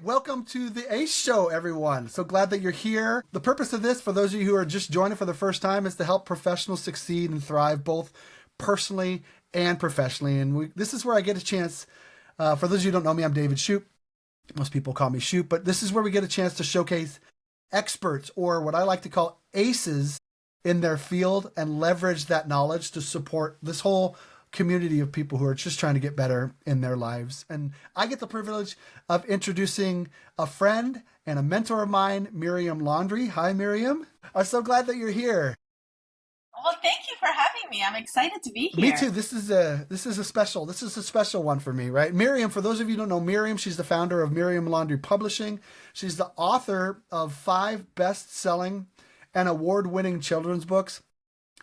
Welcome to the ACE Show, everyone. So glad that you're here. The purpose of this, for those of you who are just joining for the first time, is to help professionals succeed and thrive both personally and professionally. And this is where I get a chance, for those of you who don't know me, I'm David Shoup. Most people call me Shoup, but this is where we get a chance to showcase experts, or what I like to call aces, in their field and leverage that knowledge to support this whole community of people who are just trying to get better in their lives. And I get the privilege of introducing a friend and a mentor of mine, Miriam Laundry. Hi, Miriam. I'm so glad that you're here. Well, thank you for having me. I'm excited to be here. Me too. This is a special one for me, right? Miriam, for those of you who don't know Miriam, she's the founder of Miriam Laundry Publishing. She's the author of 5 best-selling and award-winning children's books,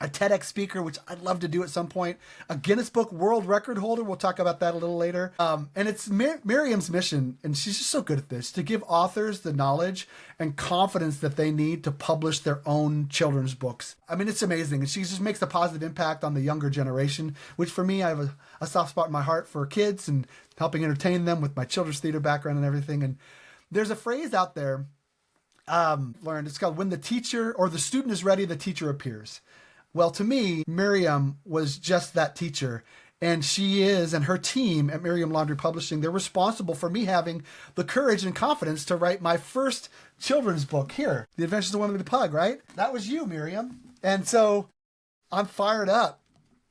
a TEDx speaker, which I'd love to do at some point, a Guinness World Record holder. We'll talk about that a little later. And it's Miriam's mission, and she's just so good at this, to give authors the knowledge and confidence that they need to publish their own children's books. I mean, it's amazing. And she just makes a positive impact on the younger generation, which for me, I have a soft spot in my heart for kids and helping entertain them with my children's theater background and everything. And there's a phrase out there, learned, it's called, when the teacher or the student is ready, the teacher appears. Well, to me, Miriam was just that teacher, and she is, and her team at Miriam Laundry Publishing, they're responsible for me having the courage and confidence to write my first children's book here, The Adventures of Winnie the Pug, right? That was you, Miriam. And so I'm fired up.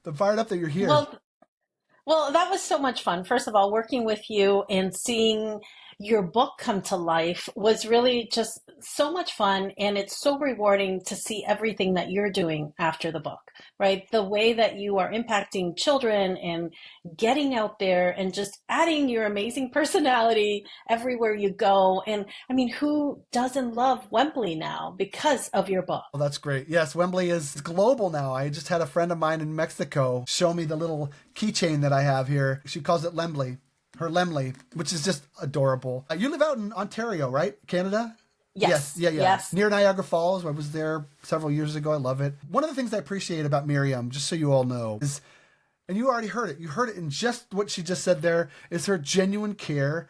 I'm fired up that you're here. Well, that was so much fun. First of all, working with you and seeing your book come to life was really just so much fun. And it's so rewarding to see everything that you're doing after the book, right? The way that you are impacting children and getting out there and just adding your amazing personality everywhere you go. And I mean, who doesn't love Wembley now because of your book? Well, that's great. Yes, Wembley is global now. I just had a friend of mine in Mexico show me the little keychain that I have here. She calls it Lembley. Her Lemley, which is just adorable. You live out in Ontario, right? Canada? Yes. Yes. Near Niagara Falls. I was there several years ago. I love it. One of the things I appreciate about Miriam, just so you all know, is, and you already heard it, you heard it in just what she just said there, is her genuine care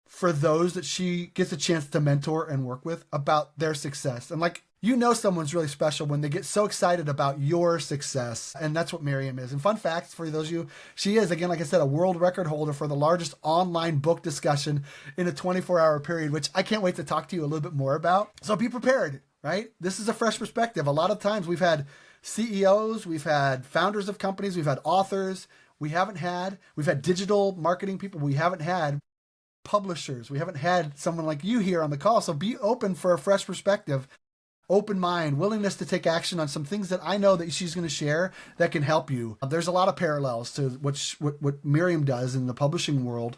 for those that she gets a chance to mentor and work with about their success. And like, you know someone's really special when they get so excited about your success. And that's what Miriam is. And fun facts for those of you, she is, again, like I said, a world record holder for the largest online book discussion in a 24-hour period, which I can't wait to talk to you a little bit more about. So be prepared, right? This is a fresh perspective. A lot of times we've had CEOs, we've had founders of companies, we've had authors, we've had digital marketing people, we haven't had publishers, we haven't had someone like you here on the call. So be open for a fresh perspective. Open mind, willingness to take action on some things that I know that she's going to share that can help you. There's a lot of parallels to what Miriam does in the publishing world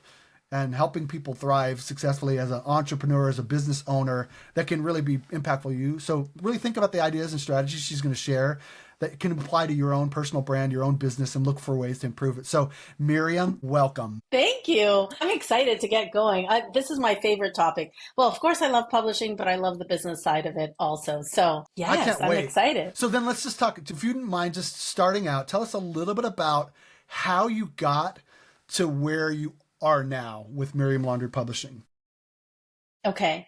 and helping people thrive successfully as an entrepreneur, as a business owner, that can really be impactful to you. So really think about the ideas and strategies she's going to share that can apply to your own personal brand, your own business, and look for ways to improve it. So Miriam, welcome. Thank you. I'm excited to get going. This is my favorite topic. Well, of course I love publishing, but I love the business side of it also. So yes, I'm excited. So then let's just talk, if you didn't mind just starting out, tell us a little bit about how you got to where you are now with Miriam Laundry Publishing. Okay.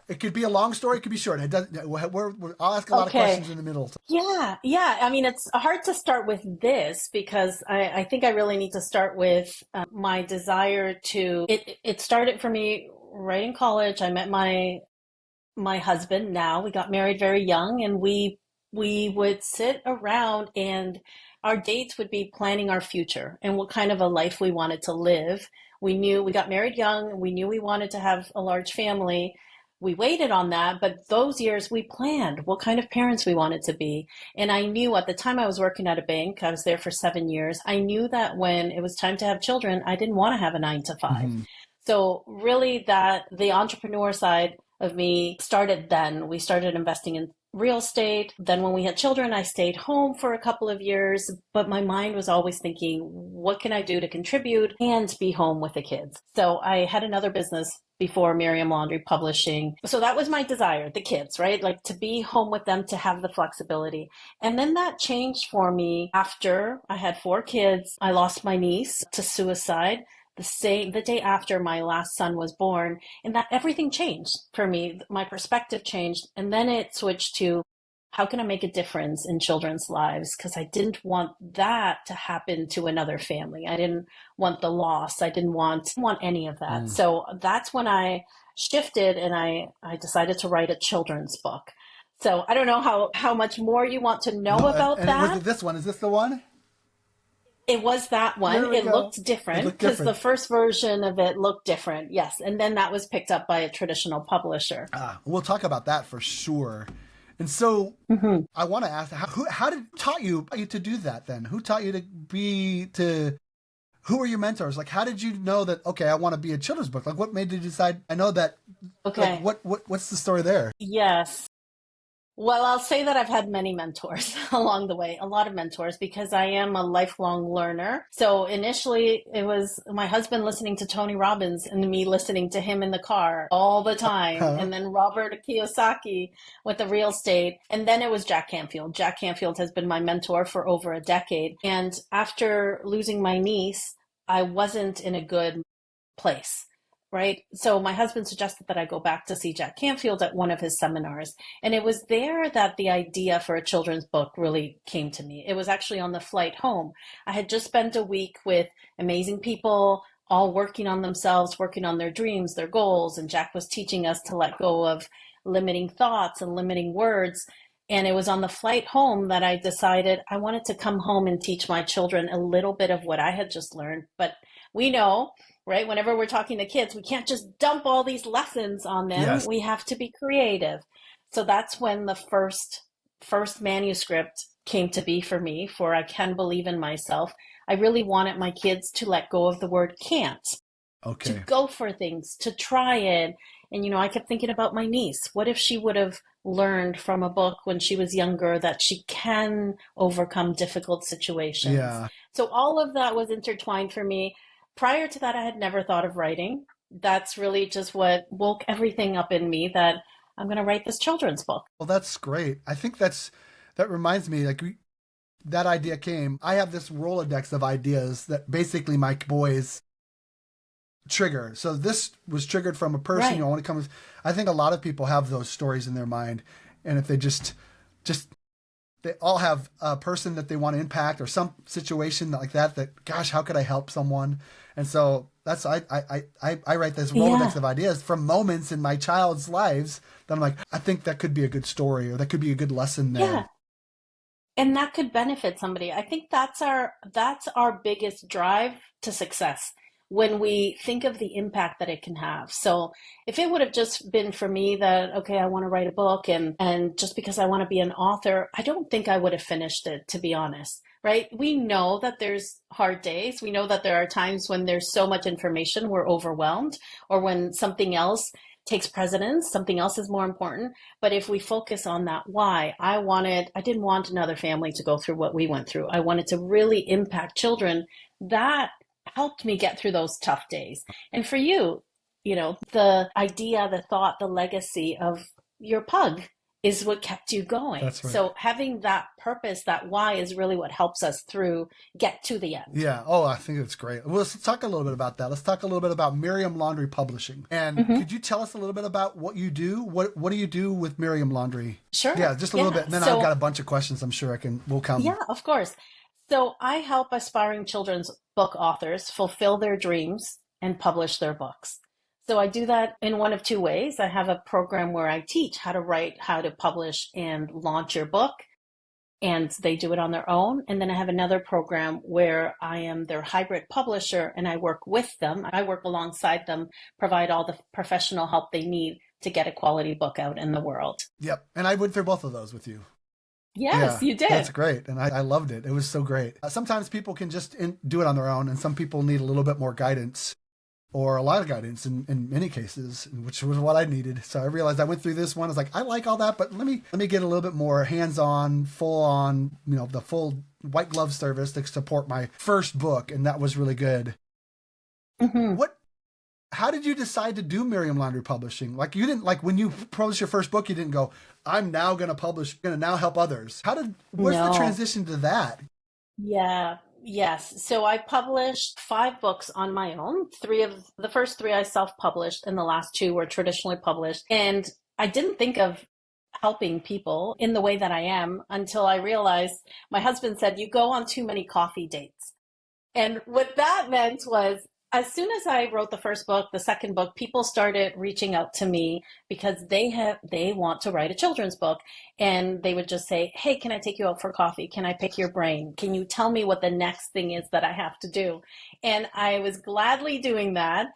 It could be a long story. It could be short. I'll ask a lot of questions in the middle. Yeah. I mean, it's hard to start with this because I think I really need to start with my desire to. It started for me right in college. I met my husband. Now we got married very young, and we would sit around, and our dates would be planning our future and what kind of a life we wanted to live. We knew we got married young. We knew we wanted to have a large family. We waited on that, but those years we planned what kind of parents we wanted to be. And I knew at the time I was working at a bank, I was there for 7 years. I knew that when it was time to have children, I didn't want to have a 9 to 5. Mm-hmm. So really the entrepreneur side of me started then. We started investing in real estate. Then when we had children, I stayed home for a couple of years, but my mind was always thinking, what can I do to contribute and be home with the kids? So I had another business before Miriam Laundry Publishing. So that was my desire, the kids, right? Like to be home with them, to have the flexibility. And then that changed for me after I had 4 kids. I lost my niece to suicide. the day after my last son was born, and that everything changed for me. My perspective changed, and then it switched to how can I make a difference in children's lives? Because I didn't want that to happen to another family. I didn't want the loss. I didn't want any of that. So that's when I shifted, and I decided to write a children's book. So I don't know how much more you want to know about and that. Was it this one? Is this the one? It was that one. It looked different because the first version of it looked different. Yes. And then that was picked up by a traditional publisher. We'll talk about that for sure. And so I want to ask, how did taught you to do that then? Who taught you who were your mentors? Like, how did you know that, okay, I want to be a children's book? Like, what made you decide? I know that. Okay. Like, what's the story there? Yes. Well, I'll say that I've had many mentors along the way, a lot of mentors, because I am a lifelong learner. So initially it was my husband listening to Tony Robbins and me listening to him in the car all the time. And then Robert Kiyosaki with the real estate. And then it was Jack Canfield. Jack Canfield has been my mentor for over a decade. And after losing my niece, I wasn't in a good place. Right. So my husband suggested that I go back to see Jack Canfield at one of his seminars. And it was there that the idea for a children's book really came to me. It was actually on the flight home. I had just spent a week with amazing people, all working on themselves, working on their dreams, their goals. And Jack was teaching us to let go of limiting thoughts and limiting words. And it was on the flight home that I decided I wanted to come home and teach my children a little bit of what I had just learned. But we know, right, whenever we're talking to kids, we can't just dump all these lessons on them. Yes. We have to be creative. So that's when the first manuscript came to be for me, for I Can Believe in Myself. I really wanted my kids to let go of the word can't. Okay. To go for things, to try it. And, I kept thinking about my niece. What if she would have learned from a book when she was younger that she can overcome difficult situations? Yeah. So all of that was intertwined for me. Prior to that, I had never thought of writing. That's really just what woke everything up in me, that I'm going to write this children's book. Well, that's great. I think that reminds me, that idea came. I have this Rolodex of ideas that basically my boys trigger. So this was triggered from a person, right. When it comes, I think a lot of people have those stories in their mind. And if they just they all have a person that they want to impact or some situation like that, gosh, how could I help someone? And so that's, I write this Rolodex of ideas from moments in my child's lives that I'm like, I think that could be a good story, or that could be a good lesson there. Yeah. And that could benefit somebody. I think that's our biggest drive to success, when we think of the impact that it can have. So if it would have just been for me that, okay, I want to write a book and just because I want to be an author, I don't think I would have finished it, to be honest, right? We know that there's hard days. We know that there are times when there's so much information, we're overwhelmed, or when something else takes precedence, something else is more important. But if we focus on that why, I didn't want another family to go through what we went through. I wanted to really impact children. That helped me get through those tough days. And for you, the idea, the thought, the legacy of your pug is what kept you going. That's right. So having that purpose, that why, is really what helps us get to the end. Yeah. Oh, I think it's great. Well, let's talk a little bit about that. Let's talk a little bit about Miriam Laundry Publishing. And could you tell us a little bit about what you do? What do you do with Miriam Laundry? Sure. Yeah, just a little bit. And then I've got a bunch of questions I'm sure we'll come. Yeah, of course. So I help aspiring children's book authors fulfill their dreams and publish their books. So I do that in one of two ways. I have a program where I teach how to write, how to publish, and launch your book, and they do it on their own. And then I have another program where I am their hybrid publisher, and I work with them. I work alongside them, provide all the professional help they need to get a quality book out in the world. Yep. And I went through both of those with you. Yes, you did. That's great. And I loved it. It was so great. Sometimes people can just do it on their own, and some people need a little bit more guidance, or a lot of guidance in many cases, which was what I needed. So I realized I went through this one. I was like, I like all that, but let me get a little bit more hands-on, full-on, the full white glove service to support my first book. And that was really good. Mm-hmm. How did you decide to do Miriam Laundry Publishing? Like, you didn't, when you published your first book, you didn't go, I'm now going to now help others. Where's the transition to that? Yeah. Yes. So I published 5 books on my own. The first three I self-published, and the last two were traditionally published. And I didn't think of helping people in the way that I am until I realized my husband said, "You go on too many coffee dates." And what that meant was, as soon as I wrote the first book, the second book, people started reaching out to me because they want to write a children's book, and they would just say, "Hey, can I take you out for coffee? Can I pick your brain? Can you tell me what the next thing is that I have to do?" And I was gladly doing that.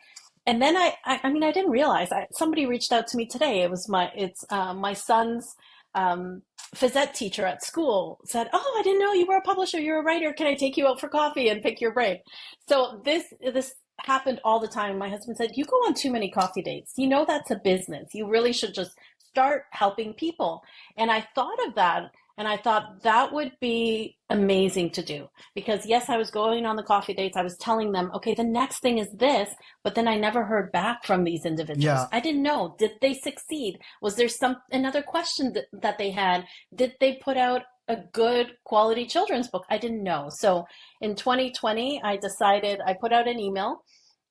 And then I mean, I didn't realize somebody reached out to me today. It's my son's phys ed teacher at school said, "Oh, I didn't know you were a publisher. You're a writer. Can I take you out for coffee and pick your brain?" So this happened all the time. My husband said, "You go on too many coffee dates. You know that's a business. You really should just start helping people." And I thought of that, and I thought that would be amazing to do, because yes, I was going on the coffee dates. I was telling them, "Okay, the next thing is this," but then I never heard back from these individuals. Yeah. I didn't know, did they succeed? Was there another question that they had? Did they put out a good quality children's book? I didn't know. So in 2020, I put out an email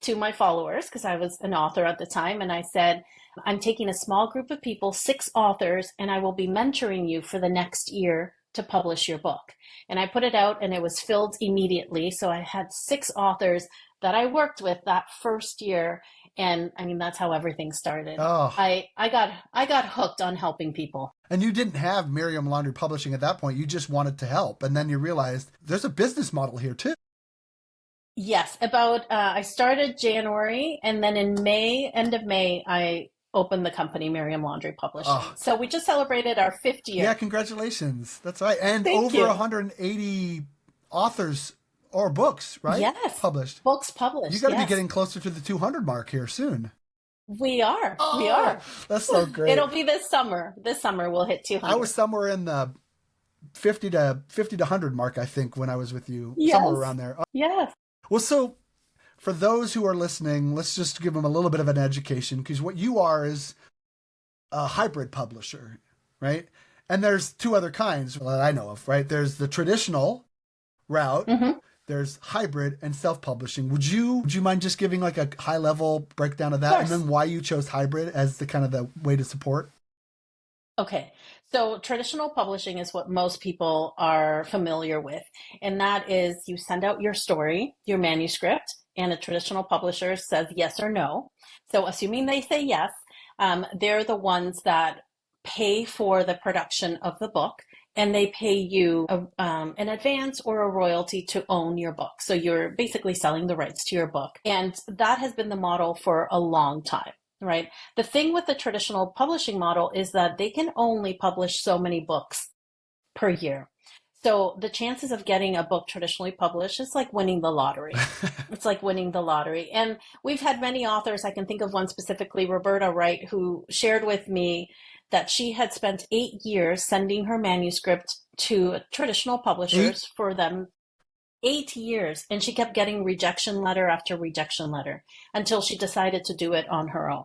to my followers, because I was an author at the time, and I said, "I'm taking a small group of people, 6 authors, and I will be mentoring you for the next year to publish your book." And I put it out, and it was filled immediately. So I had 6 authors that I worked with that first year. And I mean, that's how everything started. Oh, I got hooked on helping people. and you didn't have Miriam Laundry Publishing at that point. You just wanted to help. And then you realized there's a business model here too. Yes, I started January, and then in May, end of May, I opened the company Miriam Laundry Publishing. Oh, So we just celebrated our 5th year. yeah, congratulations. That's right. And Thank over you. 180 authors or books, right? Yes, Published. books You published. got to be Yes, getting closer to the 200 mark here soon. we are. We Oh, are. that's so great. It'll be this summer. This summer we'll hit I 200. was somewhere in the 50 to 100 mark, I think, when I was with you, somewhere Yes. around there. Yes. Well, so for those who are listening, let's just give them a little bit of an education, because what you are is a hybrid publisher, right? And there's 2 other kinds that I know of, right? There's the traditional route, Hmm. there's hybrid, and self-publishing. Would you mind just giving like a high level breakdown of Of that, and course. then why you chose hybrid as the kind of the way to support? Okay. So traditional publishing is what most people are familiar with. And that is, you send out your story, your manuscript, and a traditional publisher says yes or no. So assuming they say yes, they're the ones that pay for the production of the book, and they pay you an advance or a royalty to own your book. So you're basically selling the rights to your book. And that has been the model for a long time. Right. The thing with the traditional publishing model is that they can only publish so many books per year. So the chances of getting a book traditionally published is like winning the lottery. It's like winning the lottery. And we've had many authors, I can think of one specifically, Roberta Wright, who shared with me that she had spent 8 years sending her manuscript to traditional Eight? publishers for them. 8 years. And she kept getting rejection letter after rejection letter until she decided to do it on her own.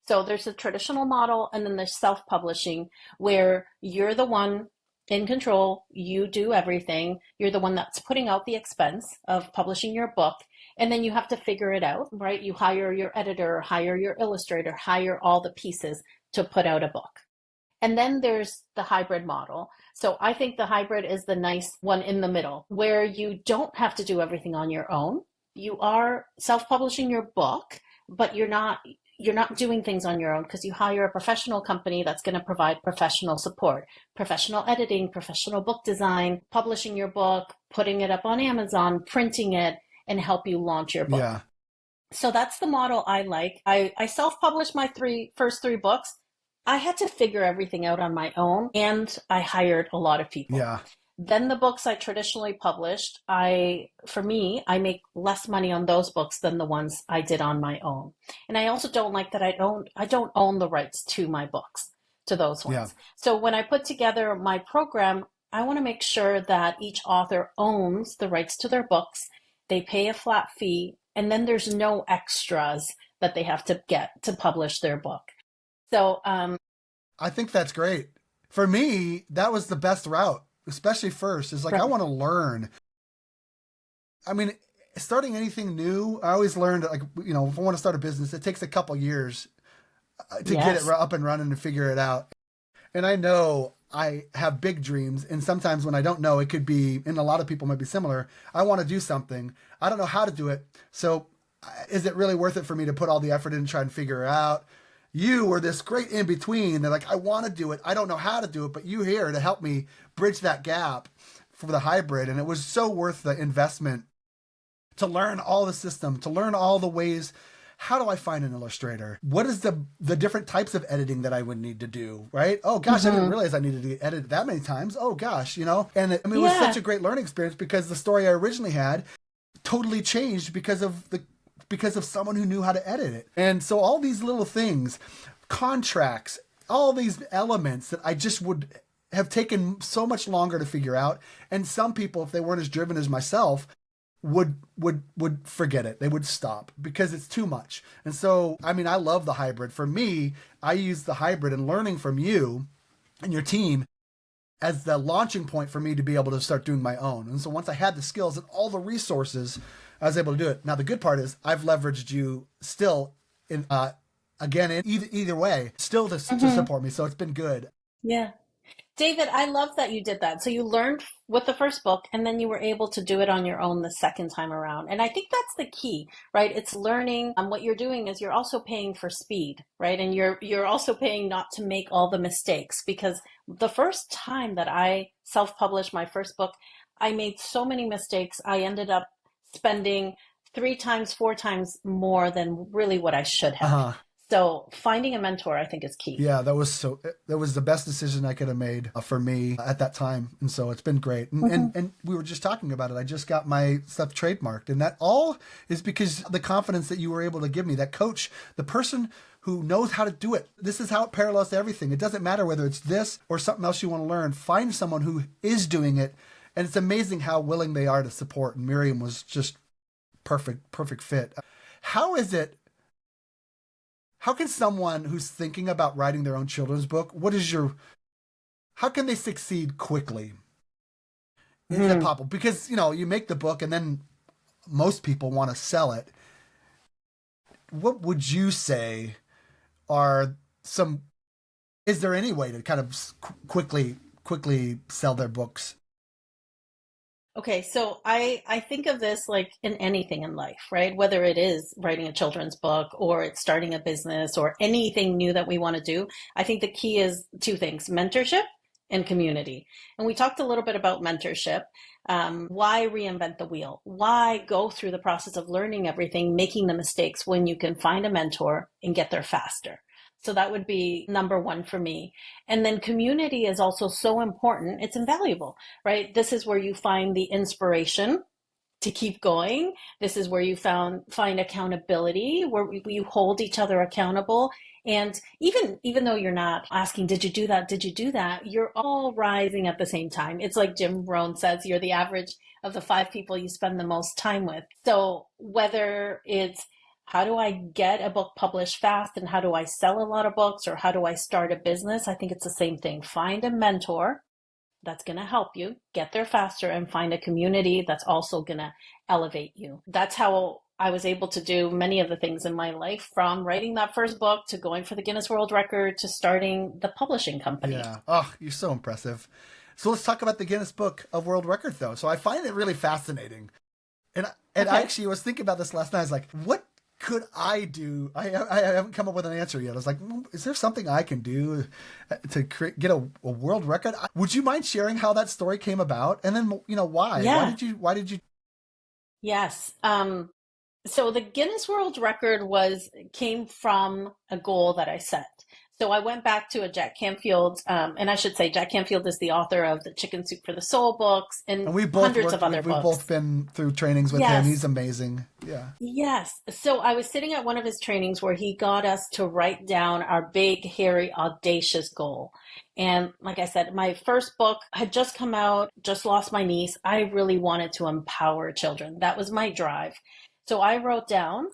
So there's a traditional model, and then there's self-publishing, where you're the one in control. You do everything. You're the one that's putting out the expense of publishing your book. And then you have to figure it out, right? You hire your editor, hire your illustrator, hire all the pieces to put out a book. And then there's the hybrid model. So I think the hybrid is the nice one in the middle, where you don't have to do everything on your own. You are self-publishing your book, but you're not doing things on your own, because you hire a professional company that's going to provide professional support, professional editing, professional book design, publishing your book, putting it up on Amazon, printing it, and help you launch your book. Yeah. So that's the model I like. I self-published my first three books. I had to figure everything out on my own, and I hired a lot of people. Yeah. Then the books I traditionally published, for me, I make less money on those books than the ones I did on my own. And I also don't like that I don't own the rights to my books, to those ones. Yeah. So when I put together my program, I want to make sure that each author owns the rights to their books. They pay a flat fee, and then there's no extras that they have to get to publish their book. So, I think that's great. For me, that was the best route, especially first, is like, I right. want to learn. I mean, starting anything new, I always learned, like, if I want to start a business, it takes a couple years to get it Yes. up and running and figure it out. And I know I have big dreams. And sometimes when I don't know, it could be, and a lot of people might be similar. I want to do something. I don't know how to do it. So is it really worth it for me to put all the effort in and try and figure it out? You were this great in between. They're like, I want to do it. I don't know how to do it, but you here to help me bridge that gap for the hybrid. And it was so worth the investment to learn all the system, to learn all the ways. How do I find an illustrator? What is the different types of editing that I would need to do, right? Oh gosh, I didn't realize I needed to edit it that many times. Oh gosh, And it was such a great learning experience because the story I originally had totally changed because of someone who knew how to edit it. And so all these little things, contracts, all these elements that I just would have taken so much longer to figure out. And some people, if they weren't as driven as myself, would forget it. They would stop because it's too much. And so, I mean, I love the hybrid. For me, I use the hybrid and learning from you and your team as the launching point for me to be able to start doing my own. And so once I had the skills and all the resources, I was able to do it. Now, the good part is I've leveraged you still in, again, in either way, still to support me. So it's been good. Yeah. David, I love that you did that. So you learned with the first book and then you were able to do it on your own the second time around. And I think that's the key, right? It's learning. What you're doing is you're also paying for speed, right? And you're also paying not to make all the mistakes, because the first time that I self-published my first book, I made so many mistakes. I ended up spending 3 times, 4 times more than really what I should have. So finding a mentor, I think, is key. Yeah, that was the best decision I could have made for me at that time. And so it's been great. And we were just talking about it. I just got my stuff trademarked. And that all is because the confidence that you were able to give me, that coach, the person who knows how to do it. This is how it parallels to everything. It doesn't matter whether it's this or something else you want to learn. Find someone who is doing it. And it's amazing how willing they are to support. And Miriam was just perfect fit. How can someone who's thinking about writing their own children's book, how can they succeed quickly? Is it possible? Because, you make the book and then most people want to sell it. What would you say is there any way to kind of quickly sell their books? Okay, so I think of this like in anything in life, right? Whether it is writing a children's book or it's starting a business or anything new that we want to do, I think the key is 2 things: mentorship and community. And we talked a little bit about mentorship. Why reinvent the wheel? Why go through the process of learning everything, making the mistakes, when you can find a mentor and get there faster? So that would be number 1 for me. And then community is also so important. It's invaluable, right? This is where you find the inspiration to keep going. This is where you find accountability, where you hold each other accountable. And even though you're not asking, did you do that? Did you do that? You're all rising at the same time. It's like Jim Rohn says, you're the average of the 5 people you spend the most time with. So whether it's how do I get a book published fast and how do I sell a lot of books, or how do I start a business, I think it's the same thing. Find a mentor that's going to help you get there faster, and find a community that's also going to elevate you. That's how I was able to do many of the things in my life, from writing that first book to going for the Guinness World Record to starting the publishing company. Yeah. Oh, you're so impressive. So let's talk about the Guinness Book of World Record, though. So I find it really fascinating. And I actually was thinking about this last night. I was like, what could I do? I haven't come up with an answer yet. I was like, is there something I can do to get a world record? Would you mind sharing how that story came about? And then, why? Yeah. Why did you? Yes. So the Guinness World Record came from a goal that I set. So I went back to a Jack Canfield, and I should say Jack Canfield is the author of the Chicken Soup for the Soul books and hundreds of other books. We've both been through trainings with him. He's amazing. Yeah. Yes. So I was sitting at one of his trainings where he got us to write down our big, hairy, audacious goal. And like I said, my first book had just come out, just lost my niece. I really wanted to empower children. That was my drive. So I wrote down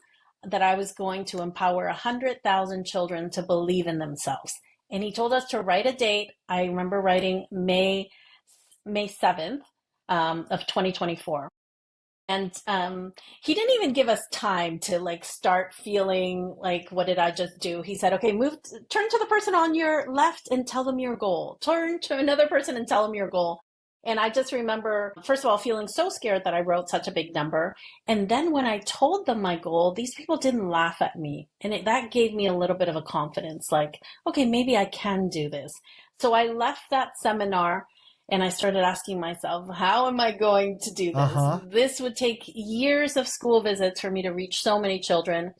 that I was going to empower 100,000 children to believe in themselves. And he told us to write a date. I remember writing May 7th of 2024. And he didn't even give us time to like start feeling like, what did I just do? He said, okay, turn to the person on your left and tell them your goal. Turn to another person and tell them your goal. And I just remember, first of all, feeling so scared that I wrote such a big number. And then when I told them my goal, these people didn't laugh at me. And that gave me a little bit of a confidence, like, okay, maybe I can do this. So I left that seminar and I started asking myself, how am I going to do this? Uh-huh. This would take years of school visits for me to reach so many children.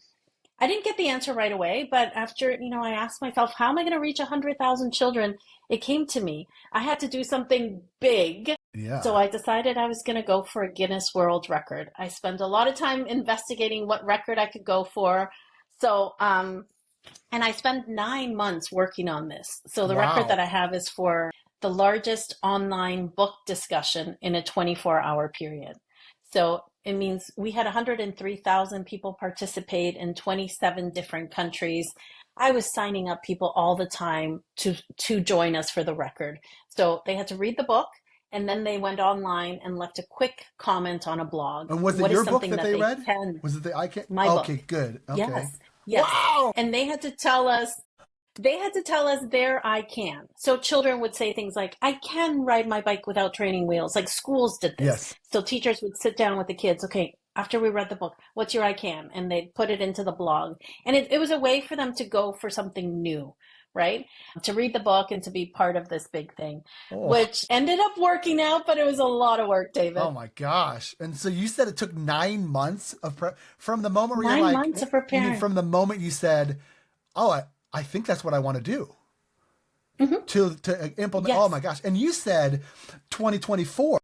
I didn't get the answer right away, but after, I asked myself, how am I going to reach 100,000 children? It came to me. I had to do something big. Yeah. So I decided I was going to go for a Guinness World Record. I spent a lot of time investigating what record I could go for. So, and I spent 9 months working on this. So the record that I have is for the largest online book discussion in a 24-hour period. So it means we had 103,000 people participate in 27 different countries. I was signing up people all the time to join us for the record. So they had to read the book, and then they went online and left a quick comment on a blog. And was it your book that they read? Was it my book? Okay, good. Okay. Yes. Wow. And they had to tell us their I can. So children would say things like, I can ride my bike without training wheels. Like schools did this. Yes. So teachers would sit down with the kids. Okay, after we read the book, what's your I can? And they'd put it into the blog. And it was a way for them to go for something new, right? To read the book and to be part of this big thing, which ended up working out, but it was a lot of work, David. Oh my gosh. And so you said it took 9 months of from the moment where 9 you're like, months of preparing. From the moment you said, oh, I think that's what I want to do. Mm-hmm. To implement. Yes. Oh my gosh. And you said 2024.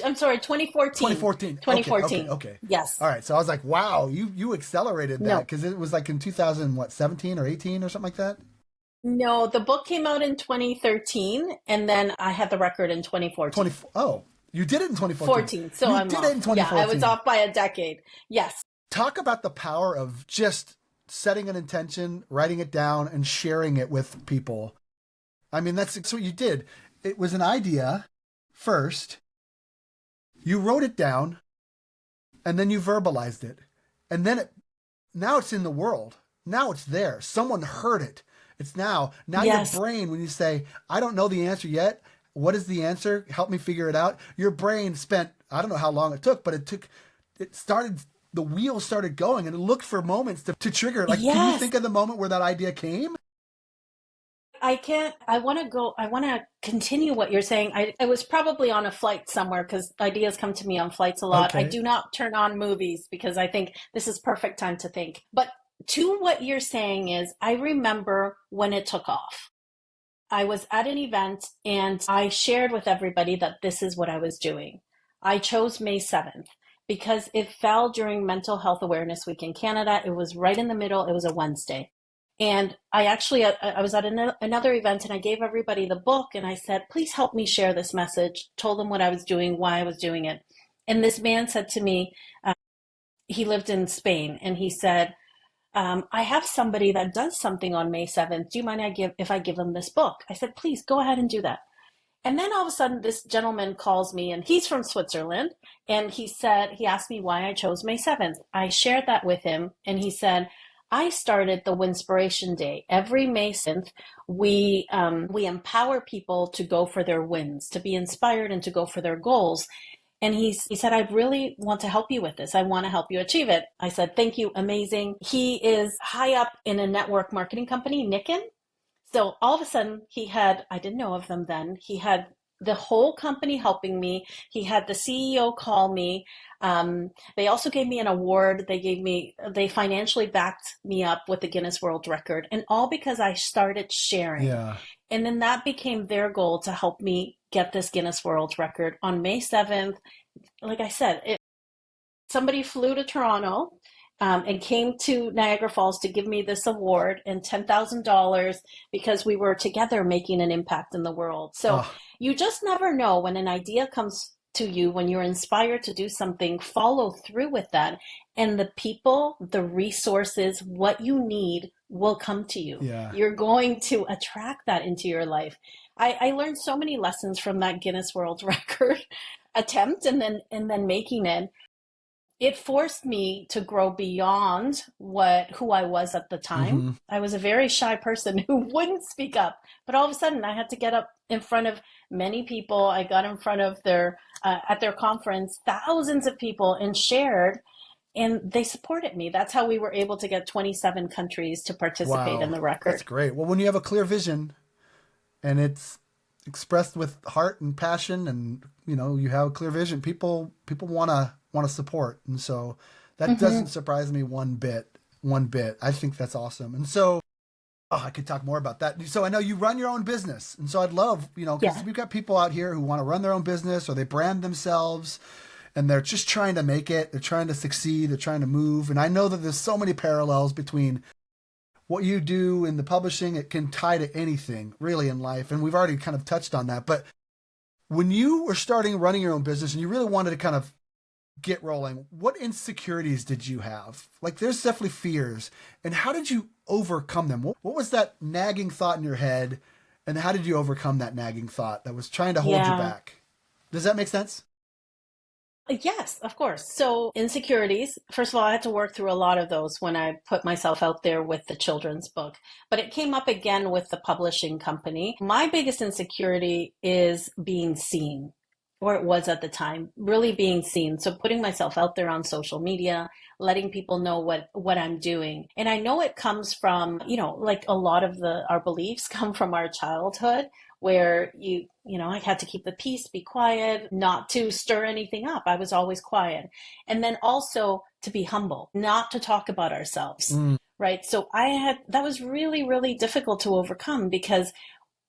I'm sorry, 2014. 2014. Okay. Yes. All right. So I was like, wow, you accelerated that because it was like in 2017 or 18 or something like that. No, the book came out in 2013, and then I had the record in 2014. You did it in 2014. So you did it in 2014. Yeah, I was off by a decade. Yes. Talk about the power of just setting an intention, writing it down, and sharing it with people. I mean, that's what you did. It was an idea first. You wrote it down, and then you verbalized it. And then now it's in the world. Now it's there. Someone heard it. It's now yes. Your brain, when you say, I don't know the answer yet. What is the answer? Help me figure it out. Your brain spent, I don't know how long it took, but the wheels started going and it looked for moments to trigger. Like, yes. Can you think of the moment where that idea came? I want to continue what you're saying. I was probably on a flight somewhere because ideas come to me on flights a lot. Okay. I do not turn on movies because I think this is perfect time to think. But to what you're saying is, I remember when it took off. I was at an event and I shared with everybody that this is what I was doing. I chose May 7th because it fell during Mental Health Awareness Week in Canada. It was right in the middle. It was a Wednesday. And I was at another event and I gave everybody the book and I said, please help me share this message, told them what I was doing, why I was doing it. And this man said to me, he lived in Spain, and he said, I have somebody that does something on May 7th. Do you mind if I give them this book? I said, please go ahead and do that. And then all of a sudden this gentleman calls me, and he's from Switzerland. And he asked me why I chose May 7th. I shared that with him. And he said, I started the Winspiration Day. Every May 7th, we empower people to go for their wins, to be inspired and to go for their goals. And he said, I really want to help you with this. I want to help you achieve it. I said, thank you. Amazing. He is high up in a network marketing company, Nikken. So all of a sudden I didn't know of them then. He had the whole company helping me. He had the CEO call me. They also gave me an award. They financially backed me up with the Guinness World Record, and all because I started sharing. Yeah. And then that became their goal to help me get this Guinness World Record on May 7th. Like I said, somebody flew to Toronto and came to Niagara Falls to give me this award and $10,000 because we were together making an impact in the world. So you just never know when an idea comes to you, when you're inspired to do something, follow through with that. And the people, the resources, what you need will come to you. Yeah. You're going to attract that into your life. I learned so many lessons from that Guinness World Record. attempt and then making it, it forced me to grow beyond who I was at the time. Mm-hmm. I was a very shy person who wouldn't speak up, but all of a sudden I had to get up in front of many people. I got in front of their at their conference, thousands of people, and shared, and they supported me. That's how we were able to get 27 countries to participate in Wow, the record. that's great. Well, when you have a clear vision and it's expressed with heart and passion, and you have a clear vision, people want to support, and so that doesn't surprise me one bit. I think that's awesome. And so I could talk more about that. So I know you run your own business, and so I'd love, because we've got people out here who want to run their own business, or they brand themselves and they're just trying to make it, they're trying to succeed, they're trying to move. And I know that there's so many parallels between what you do in the publishing. It can tie to anything really in life, and we've already kind of touched on that. But when you were running your own business and you really wanted to kind of get rolling, what insecurities did you have? Like, there's definitely fears, and how did you overcome them? What was that nagging thought in your head, and how did you overcome that nagging thought that was trying to hold you back? Does that make sense? Yes, of course. So insecurities, first of all, I had to work through a lot of those when I put myself out there with the children's book, but it came up again with the publishing company. My biggest insecurity is being seen, or it was at the time, really being seen. So putting myself out there on social media, letting people know what I'm doing. And I know it comes from, like a lot of our beliefs come from our childhood, where I had to keep the peace, be quiet, not to stir anything up. I was always quiet. And then also to be humble, not to talk about ourselves, right? So that was really, really difficult to overcome, because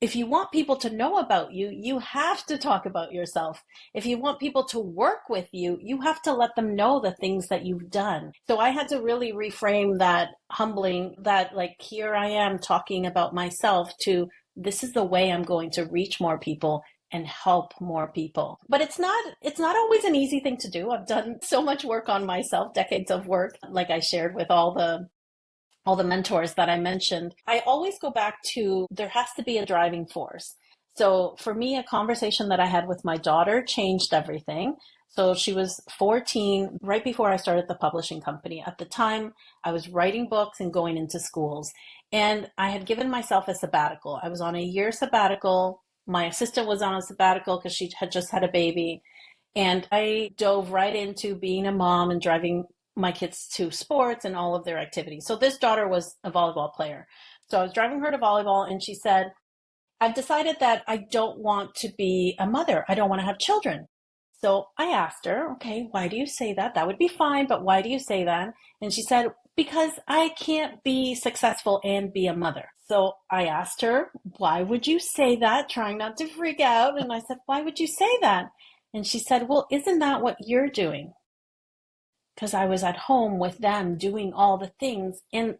if you want people to know about you, you have to talk about yourself. If you want people to work with you, you have to let them know the things that you've done. So I had to really reframe that humbling, that like, here I am talking about myself, to this is the way I'm going to reach more people and help more people. But it's not always an easy thing to do. I've done so much work on myself, decades of work, like I shared with all the mentors that I mentioned. I always go back to, there has to be a driving force. So for me, a conversation that I had with my daughter changed everything. So she was 14 right before I started the publishing company. At the time, I was writing books and going into schools. And I had given myself a sabbatical. I was on a year sabbatical. My assistant was on a sabbatical because she had just had a baby. And I dove right into being a mom and driving my kids to sports and all of their activities. So this daughter was a volleyball player. So I was driving her to volleyball, and she said, I've decided that I don't want to be a mother. I don't want to have children. So I asked her, okay, why do you say that? That would be fine, but why do you say that? And she said, because I can't be successful and be a mother. So I asked her, why would you say that? Trying not to freak out. And I said, why would you say that? And she said, well, isn't that what you're doing? Because I was at home with them doing all the things. And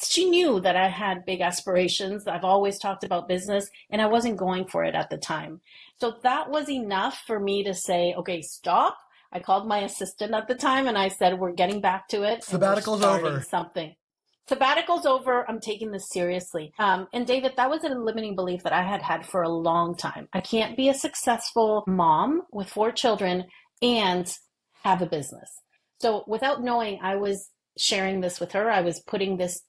she knew that I had big aspirations. I've always talked about business, and I wasn't going for it at the time. So that was enough for me to say, okay, stop. I called my assistant at the time and I said, we're getting back to it. Sabbatical's over. Sabbatical's over. I'm taking this seriously. And David, that was a limiting belief that I had for a long time. I can't be a successful mom with 4 children and have a business. So without knowing, I was sharing this with her. I was putting this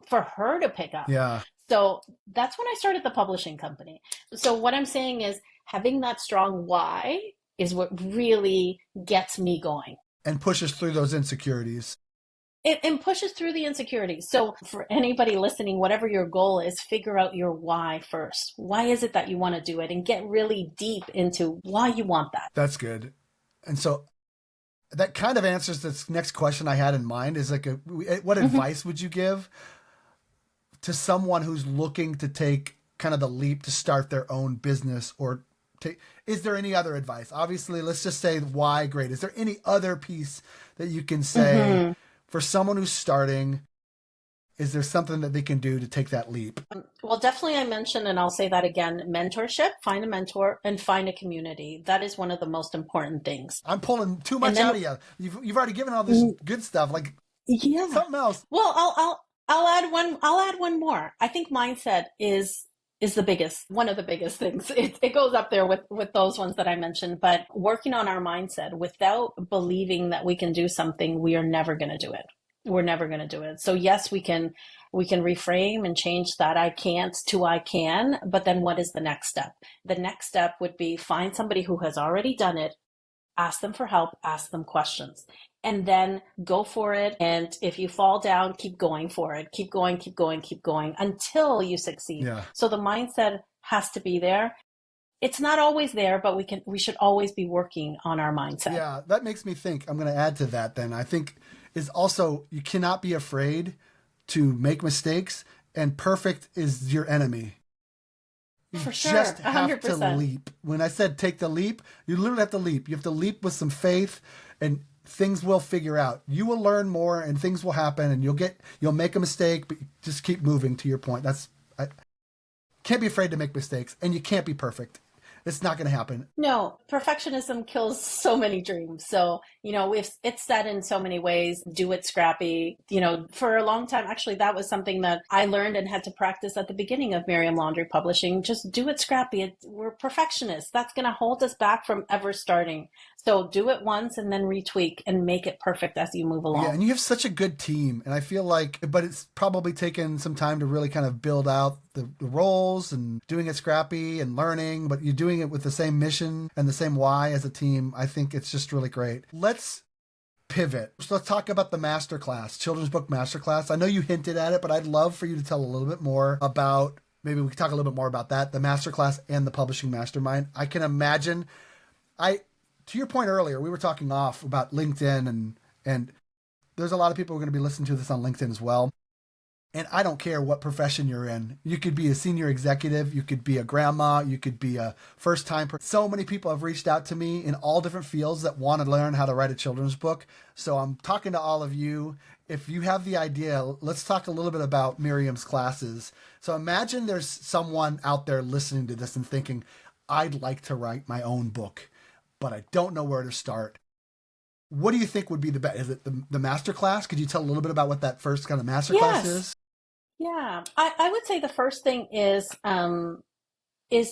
for her to pick up. Yeah. So that's when I started the publishing company. So what I'm saying is, having that strong why is what really gets me going. And pushes through those insecurities. It pushes through the insecurities. So for anybody listening, whatever your goal is, figure out your why first. Why is it that you want to do it? And get really deep into why you want that. That's good. And so that kind of answers this next question I had in mind, is like, what advice would you give to someone who's looking to take kind of the leap to start their own business, or is there any other advice? Obviously, let's just say why, great. Is there any other piece that you can say for someone who's starting? Is there something that they can do to take that leap? Well, definitely I mentioned, and I'll say that again, mentorship, find a mentor and find a community. That is one of the most important things. I'm pulling too much out of you. You've already given all this good stuff. Like, something else. Well, I'll add one more. I think mindset is is one of the biggest things. It goes up there with those ones that I mentioned, but working on our mindset without believing that we can do something, we are never going to do it. We're never going to do it. So yes, we can reframe and change that I can't to I can, but then what is the next step? The next step would be find somebody who has already done it, ask them for help, ask them questions, and then go for it. And if you fall down, keep going for it. Keep going, keep going, keep going until you succeed. Yeah. So the mindset has to be there. It's not always there, but we should always be working on our mindset. Yeah, that makes me think. I'm going to add to that then. I think is also you cannot be afraid to make mistakes, and perfect is your enemy. You For sure, just have 100%. to leap. When I said take the leap, you literally have to leap. You have to leap with some faith, and things will figure out. You will learn more, and things will happen, and you'll make a mistake, but you just keep moving. To your point, can't be afraid to make mistakes, and you can't be perfect. It's not going to happen. No, perfectionism kills so many dreams. So, it's said in so many ways, do it scrappy. For a long time, actually, that was something that I learned and had to practice at the beginning of Miriam Laundry Publishing. Just do it scrappy. We're perfectionists. That's going to hold us back from ever starting. So do it once and then retweak and make it perfect as you move along. Yeah, and you have such a good team. And I feel like, but it's probably taken some time to really kind of build out the roles and doing it scrappy and learning, but you're doing it with the same mission and the same why as a team. I think it's just really great. Let's pivot. So let's talk about the Masterclass, Children's Book Masterclass. I know you hinted at it, but I'd love for you to tell a little bit more about, maybe we could talk a little bit more about that, the Masterclass and the Publishing Mastermind. I can imagine, to your point earlier, we were talking off about LinkedIn and there's a lot of people who are going to be listening to this on LinkedIn as well. And I don't care what profession you're in. You could be a senior executive. You could be a grandma. You could be a first-time person. So many people have reached out to me in all different fields that want to learn how to write a children's book. So I'm talking to all of you. If you have the idea, let's talk a little bit about Miriam's classes. So imagine there's someone out there listening to this and thinking, I'd like to write my own book, but I don't know where to start. What do you think would be the best? Is it the masterclass? Could you tell a little bit about what that first kind of masterclass is? Yeah, I would say the first thing is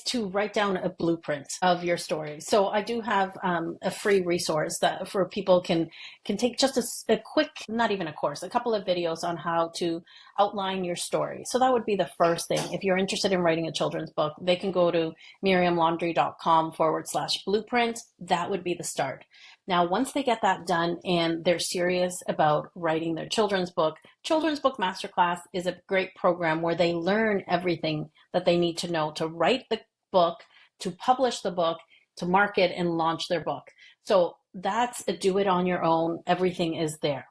to write down a blueprint of your story. So I do have a free resource that for people can take just a quick, not even a course, a couple of videos on how to outline your story. So that would be the first thing. If you're interested in writing a children's book, they can go to miriamlaundry.com/blueprint. That would be the start. Now, once they get that done and they're serious about writing their Children's Book Masterclass is a great program where they learn everything that they need to know to write the book, to publish the book, to market and launch their book. So that's a do it on your own. Everything is there.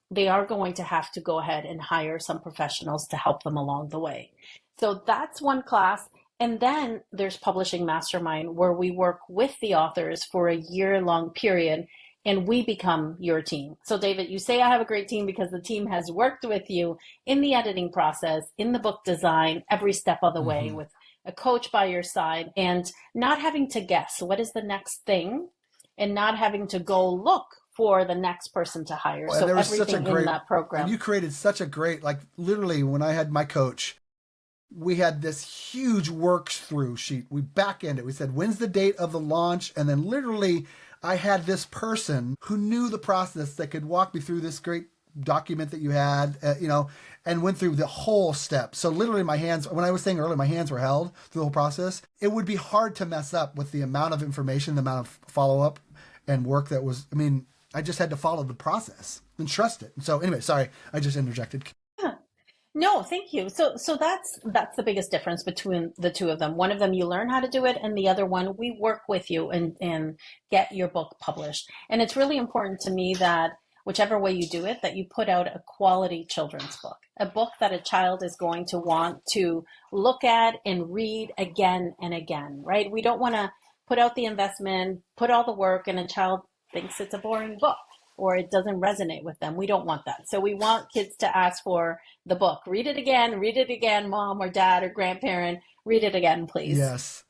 They are going to have to go ahead and hire some professionals to help them along the way. So that's one class. And then there's Publishing Mastermind, where we work with the authors for a year-long period, and we become your team. So David, you say I have a great team because the team has worked with you in the editing process, in the book design, every step of the way, with a coach by your side, and not having to guess what is the next thing, and not having to go look for the next person to hire. Well, so everything in that program. And you created such a great, like literally when I had my coach, we had this huge works through sheet. We back-ended. We said, when's the date of the launch? And then literally I had this person who knew the process that could walk me through this great document that you had, and went through the whole step. So literally my hands, when I was saying earlier, my hands were held through the whole process. It would be hard to mess up with the amount of information, the amount of follow-up and work that was, I just had to follow the process and trust it. So anyway, sorry, I just interjected. No, thank you. So that's the biggest difference between the two of them. One of them, you learn how to do it, and the other one, we work with you and get your book published. And it's really important to me that whichever way you do it, that you put out a quality children's book, a book that a child is going to want to look at and read again and again, right? We don't want to put out the investment, put all the work, and a child thinks it's a boring book, or it doesn't resonate with them. We don't want that. So we want kids to ask for the book. Read it again, mom or dad or grandparent. Read it again, please. Yes.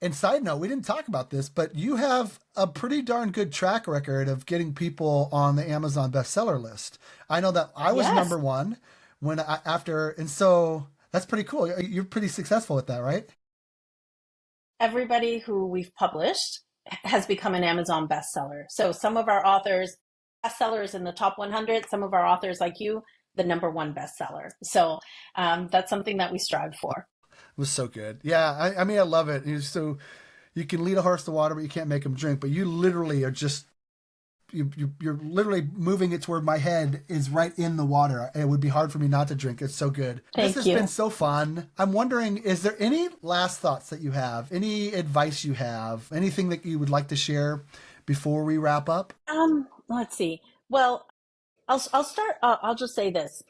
And side note, we didn't talk about this, but you have a pretty darn good track record of getting people on the Amazon bestseller list. I know that I was number one and so That's pretty cool. You're pretty successful at that, right? Everybody who we've published has become an Amazon bestseller. So some of our authors, bestsellers in the top 100, some of our authors like you, the number one bestseller. So that's something that we strive for. It was so good. Yeah, I mean, I love it. So you can lead a horse to water, but you can't make him drink. But you literally are just you're literally moving it to where my head is right in the water. It would be hard for me not to drink. It's so good. Thank This has you. been so fun. I'm wondering, is there any last thoughts that you have? Any advice you have? Anything that you would like to share before we wrap up? Let's see. Well, I'll start. I'll just say this.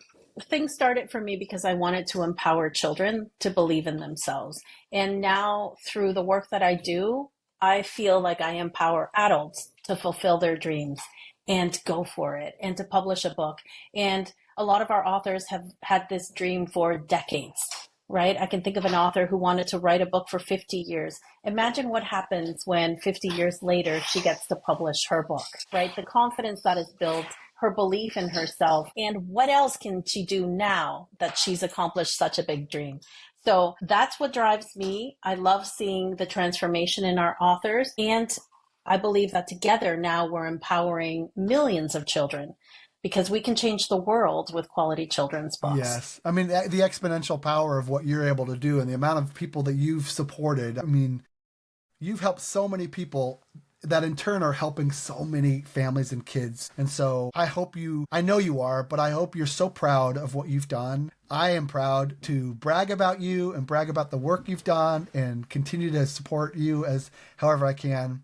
Things started for me because I wanted to empower children to believe in themselves. And now through the work that I do, I feel like I empower adults to fulfill their dreams and go for it and to publish a book. And a lot of our authors have had this dream for decades, right? I can think of an author who wanted to write a book for 50 years. Imagine what happens when 50 years later she gets to publish her book, right? The confidence that is built, her belief in herself, and what else can she do now that she's accomplished such a big dream? So that's what drives me. I love seeing the transformation in our authors, and I believe that together now we're empowering millions of children because we can change the world with quality children's books. Yes. I mean, the exponential power of what you're able to do and the amount of people that you've supported. I mean, you've helped so many people that in turn are helping so many families and kids. And so I know you are, but I hope you're so proud of what you've done. I am proud to brag about you and brag about the work you've done and continue to support you as however I can.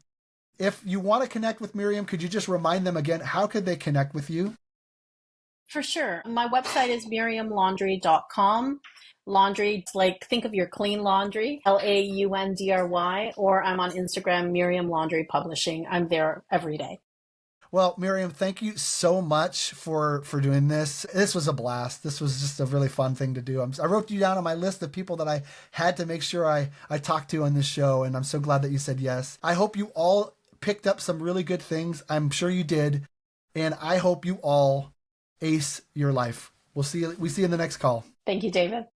If you want to connect with Miriam, could you just remind them again, how could they connect with you? For sure. My website is miriamlaundry.com. Laundry, like think of your clean laundry, Laundry, or I'm on Instagram, Miriam Laundry Publishing. I'm there every day. Well, Miriam, thank you so much for doing this. This was a blast. This was just a really fun thing to do. I wrote you down on my list of people that I had to make sure I talked to on this show, and I'm so glad that you said yes. I hope you all picked up some really good things. I'm sure you did, and I hope you all ace your life. We see you in the next call. Thank you, David.